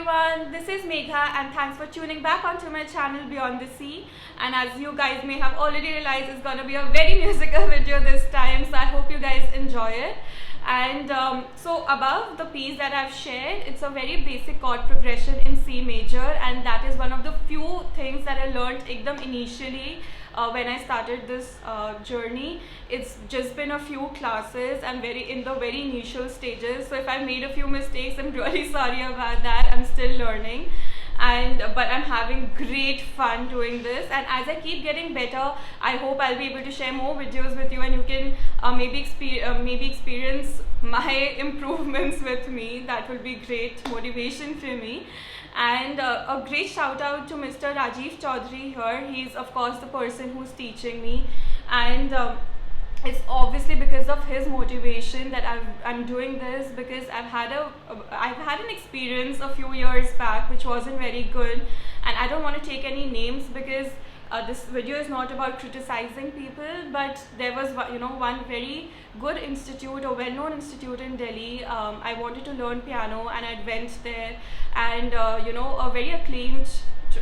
everyone, this is Megha and thanks for tuning back onto my channel Beyond the Sea. And as you guys may have already realized, it's gonna be a very musical video this time, so I hope you guys enjoy it. And so above the piece that I've shared, it's a very basic chord progression in C major, and that is one of the few things that I learned ekdam initially when I started this journey. It's just been a few classes and in the very initial stages, so if I made a few mistakes, I'm really sorry about that. I'm still learning, but I'm having great fun doing this, and as I keep getting better, I hope I'll be able to share more videos with you, and you can maybe experience my improvements with me. That will be great motivation for me. And a great shout out to Mr. Rajiv Chaudhary here. He's of course the person who's teaching me, and it's obviously because of his motivation that I'm doing this, because I've had an experience a few years back which wasn't very good, and I don't want to take any names because this video is not about criticizing people, but there was one very good institute, a well-known institute in Delhi. I wanted to learn piano and I went there, and a very acclaimed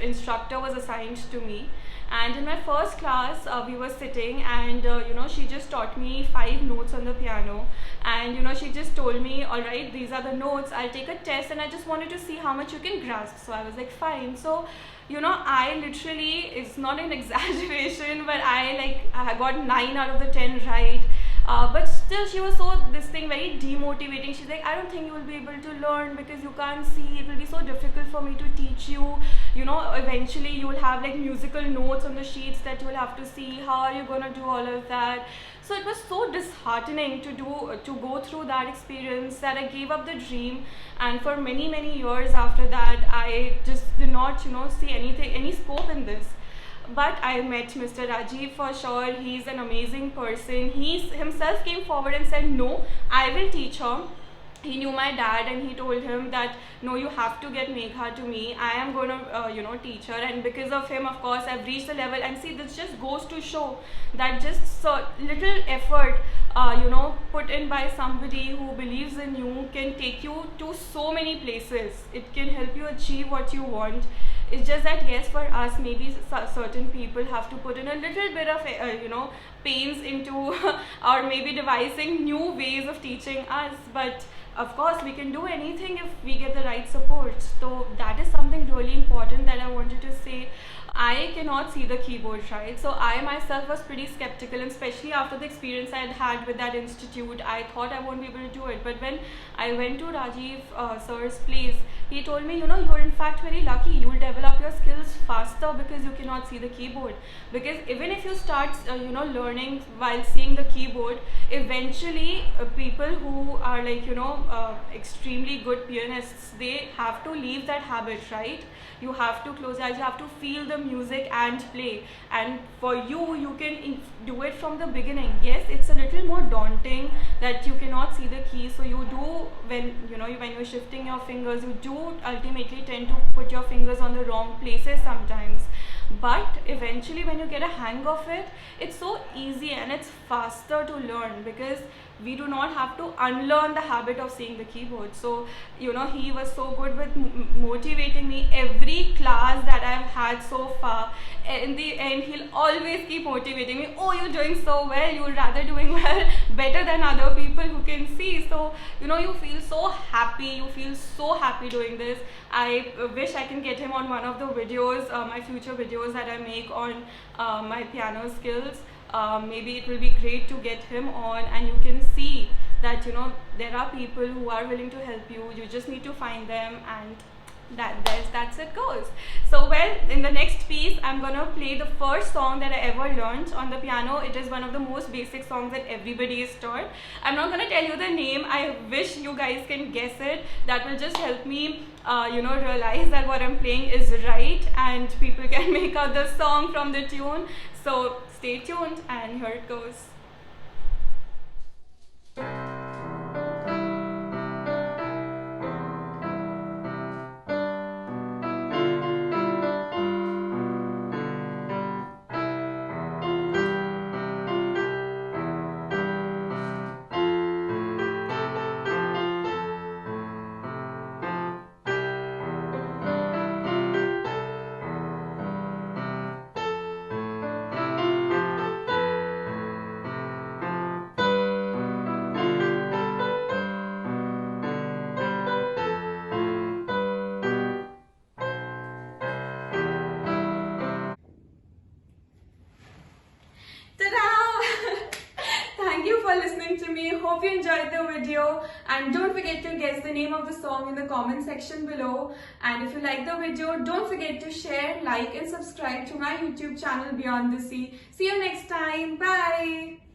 instructor was assigned to me. And in my first class, we were sitting, and she just taught me 5 notes on the piano, and she just told me, all right, these are the notes, I'll take a test, and I just wanted to see how much you can grasp. So I was like, fine. So I literally, it's not an exaggeration, but I got 9 out of the 10 right. But still, she was very demotivating. She's like, I don't think you will be able to learn because you can't see. It will be so difficult for me to teach you. Eventually you will have like musical notes on the sheets that you will have to see. How are you gonna do all of that? So it was so disheartening to go through that experience that I gave up the dream. And for many years after that, I just did not see any scope in this. But I met Mr. Rajiv for sure. He's an amazing person. He himself came forward and said, no, I will teach her. He knew my dad, and he told him that, no, you have to get Megha to me. I am going to, teach her. And because of him, of course, I've reached the level. And see, this just goes to show that just so little effort, put in by somebody who believes in you can take you to so many places. It can help you achieve what you want. It's just that, yes, for us, maybe certain people have to put in a little bit of, pains into, or maybe devising new ways of teaching us. But of course, we can do anything if we get the right support. So that is something really important that I wanted to say. I cannot see the keyboard, right? So I myself was pretty skeptical, and especially after the experience I had with that institute, I thought I won't be able to do it. But when I went to Rajiv sir's place, he told me, you're in fact very lucky. You will develop your skills faster because you cannot see the keyboard. Because even if you start, learning while seeing the keyboard, eventually people who are like, extremely good pianists, they have to leave that habit, right? You have to close your eyes, you have to feel the music and play. And for you can do it from the beginning. Yes, it's a little more daunting that you cannot see the key. So you do, when you're shifting your fingers, you do ultimately tend to put your fingers on the wrong places sometimes. But eventually when you get a hang of it, it's so easy and it's faster to learn, because we do not have to unlearn the habit of seeing the keyboard. So he was so good with motivating me. Every class that I've had so far, in the end he'll always keep motivating me. Oh, you're doing so well, you're rather doing well, better than other people who can see. So you feel so happy doing this. I wish I can get him on one of the videos, my future videos that I make on my piano skills. Maybe it will be great to get him on, and you can see that there are people who are willing to help you. You just need to find them, and that's it goes. So well, in the next piece I'm gonna play the first song that I ever learned on the piano. It is one of the most basic songs that everybody is taught. I'm not gonna tell you the name. I wish you guys can guess it. That will just help me realize that what I'm playing is right, and people can make out the song from the tune. So stay tuned, and here it goes. hope you enjoyed the video, and don't forget to guess the name of the song in the comment section below. And if you like the video, don't forget to share, like and subscribe to my YouTube channel Beyond the Sea. See you next time. Bye.